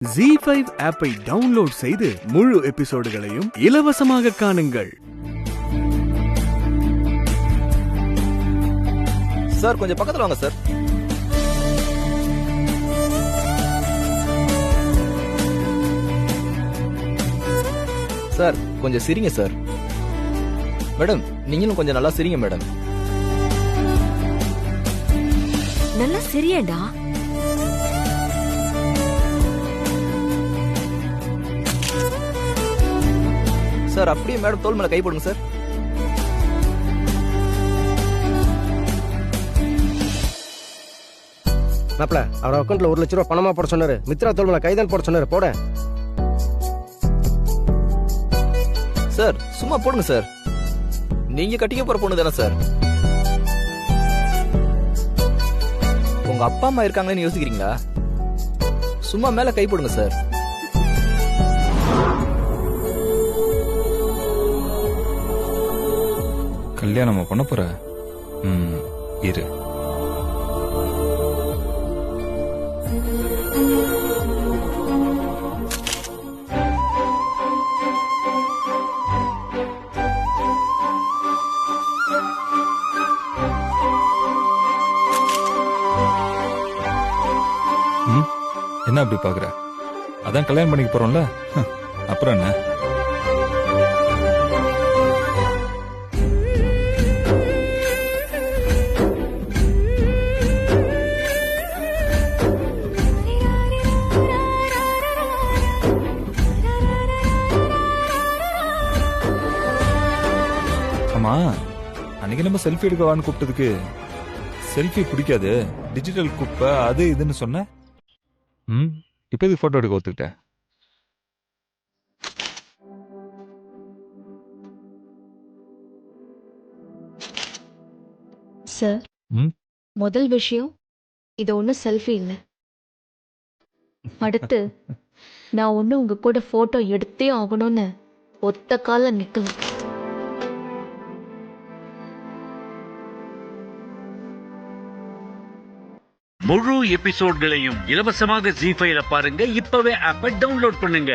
ZEE5 ஆப்பை download செய்து முழு எபிசோடுகளையும் இலவசமாக காணுங்கள். சார் கொஞ்சம் பக்கத்துல வாங்க சார். சார் கொஞ்சம் சிரிங்க சார். மேடம் நீங்களும் கொஞ்சம் நல்லா சிரிங்க மேடம். நல்லா சிரியடா. சார் அப்படியே மேடம் தோல் மேல கை போடுங்க சார். மாப்ள அவர் அக்கௌண்ட்ல 1 லட்ச ரூபா பணமா போட சொன்னாரு. மித்ரா தோல் மேல கைதான் போட சொன்னாரு. போட சார் சும்மா போடுங்க சார். நீங்க கட்டிக்க போற பொண்ணு தானே சார். உங்க அப்பா அம்மா இருக்காங்கன்னு யோசிக்கிறீங்களா? சும்மா மேல கை போடுங்க சார். கல்யாணமா பண்ண போற? இரு. என்ன அப்படி பாக்குற? அதான் கல்யாணம் பண்ணிக்க போறோம்ல, அப்புறம் என்ன? ஆமா, அன்னைக்கு நம்ம செல்ஃபி எடுக்க வான்னு கூப்பிட்டதுக்கு செல்ஃபி பிடிக்காது, டிஜிட்டல் குப்பை அது இதுன்னு சொன்ன. இப்ப இது போட்டோ எடுக்க ஒத்துக்கிட்ட? சார், முதல் விஷயம் இது ஒன்றும் செல்ஃபி இல்லை. அடுத்து நான் ஒன்று உங்க கூட போட்டோ எடுத்தே ஆகணும்னு ஒத்த கால நிற்கணும். முழு எபிசோட்களையும் இலவசமாக ZEE5 பாருங்க. இப்பவே ஆப்பை டவுன்லோட் பண்ணுங்க.